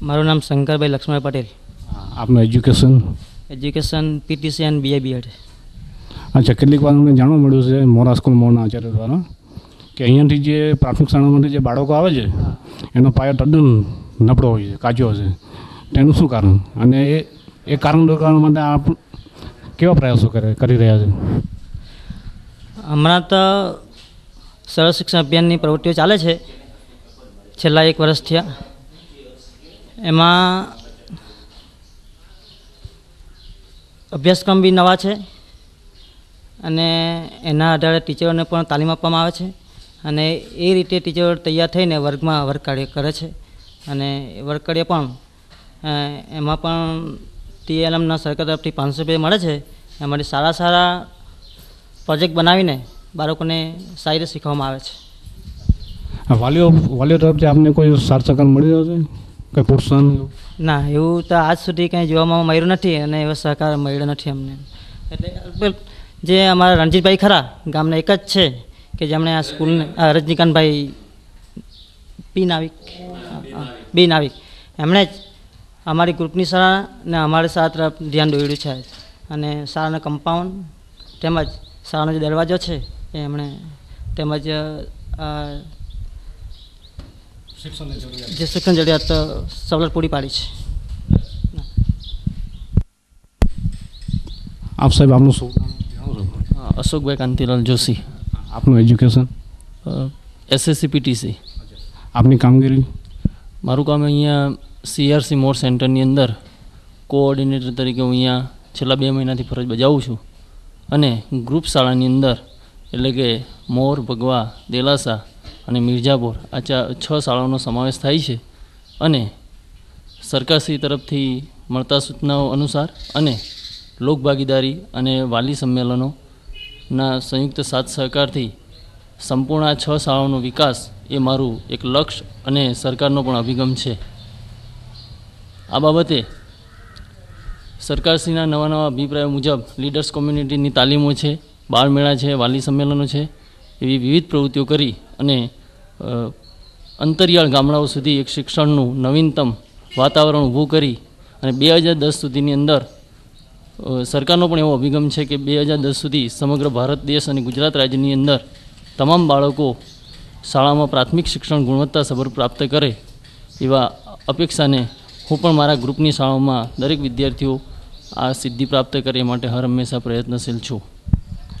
મારું નામ શંકરભાઈ લક્ષ્મણ પટેલ. આપનું education PTC and BA BEd. અચ્છા, કેટલીક વાર અમને જાણવા મળ્યું છે મોરા સ્કૂલ મોરના આચાર્ય દ્વારા કે અહીંયાથી જે પ્રાથમિક શાળામાંથી જે બાળકો આવે છે એનો પાયો તદ્દન નબળો હોય છે, કાચો છે. તેનું શું કારણ, અને એ કારણ દૂર કરવા માટે આપ કેવા પ્રયાસો કરી રહ્યા છે? હમણાં તો સરળ શિક્ષણ અભિયાનની પ્રવૃત્તિઓ ચાલે છે છેલ્લા 1 વર્ષ થયા. એમાં અભ્યાસક્રમ બી નવા છે અને એના આધારે ટીચરોને પણ તાલીમ આપવામાં આવે છે અને એ રીતે ટીચરો તૈયાર થઈને વર્ગમાં વર્ગકાર્ય કરે છે. અને વર્ગકાર્ય પણ એમાં પણ TLMના સરકાર તરફથી 500 રૂપિયા મળે છે. એમાંથી સારા પ્રોજેક્ટ બનાવીને બાળકોને સારી રીતે શીખવવામાં આવે છે. વાલીઓ તરફથી આપને કોઈ સાર સહકાર મળી રહ્યો છે, કંઈ પ્રોત્સાહન? ના, એવું તો આજ સુધી કંઈ જોવામાં મળ્યું નથી અને એવો સહકાર મળ્યો નથી અમને. એટલે જે અમારા રણજીતભાઈ ખરા ગામના એક જ છે કે જેમણે આ સ્કૂલને રજનીકાંતભાઈ બી નાવિક એમણે જ અમારી ગ્રુપની શાળાને અમારી શાળા તરફ ધ્યાન દોર્યું છે. અને શાળાના કમ્પાઉન્ડ તેમજ શાળાનો જે દરવાજો છે એ એમણે તેમજ જે શિક્ષણ જરૂરિયાત સવલત પૂરી પાડી છે. આપ સાહેબ આપનું શું? અશોકભાઈ કાંતિલાલ જોશી. આપનું એજ્યુકેશન? SSC PTC. આપની કામગીરી? મારું કામ અહીંયા CRC મોર સેન્ટરની અંદર કોઓર્ડિનેટર તરીકે હું અહીંયા છેલ્લા 2 મહિનાથી ફરજ બજાવું છું. અને ગ્રુપ શાળાની અંદર એટલે કે મોર, ભગવા, દેલાસા અને મિર્જાપુર આ 6 શાળાઓનો સમાવેશ થાય છે. અને સરકારશ્રી તરફથી મળતા સૂચનાઓ અનુસાર અને લોકભાગીદારી અને વાલી સંમેલનોના સંયુક્ત સાથ સહકારથી સંપૂર્ણ આ 6 શાળાઓનો વિકાસ એ મારું એક લક્ષ્ય અને સરકારનો પણ અભિગમ છે. આ બાબતે સરકારશ્રીના નવા અભિપ્રાયો મુજબ લીડર્સ કોમ્યુનિટીની તાલીમો છે, બાળમેળા છે, વાલી સંમેલનો છે, એવી વિવિધ પ્રવૃત્તિઓ કરી અને અંતરિયાળ ગામડાઓ સુધી એક શિક્ષણનું નવીનતમ વાતાવરણ ઊભું કરી અને 2010 સુધીની અંદર સરકારનો પણ એવો અભિગમ છે કે 2010 સુધી સમગ્ર ભારત દેશ અને ગુજરાત રાજ્યની અંદર તમામ બાળકો શાળામાં પ્રાથમિક શિક્ષણ ગુણવત્તાસભર પ્રાપ્ત કરે એવા અપેક્ષાને હું પણ મારા ગ્રુપની શાળાઓમાં દરેક વિદ્યાર્થીઓ આ સિદ્ધિ પ્રાપ્ત કરે માટે હર હંમેશા પ્રયત્નશીલ છું.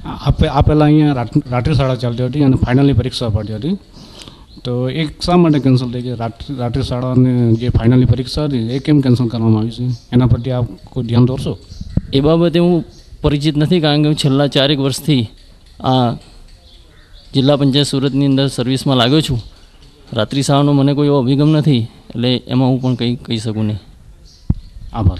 આ પહેલાં અહીંયા રાત્રિ શાળા ચાલતી હતી અને ફાઇનલની પરીક્ષા પડતી હતી, તો એક શા માટે કેન્સલ થઈ ગઈ? રાત્રિ શાળાની જે ફાઇનલની પરીક્ષા હતી એ કેમ કેન્સલ કરવામાં આવી છે? એના પરથી આપ કોઈ ધ્યાન દોરશો? એ બાબતે હું પરિચિત નથી, કારણ કે હું છેલ્લા 4 વર્ષથી આ જિલ્લા પંચાયત સુરતની અંદર સર્વિસમાં લાગ્યો છું. રાત્રિ શાળાનો મને કોઈ એવો અભિગમ નથી, એટલે એમાં હું પણ કંઈ કહી શકું નહીં. આભાર.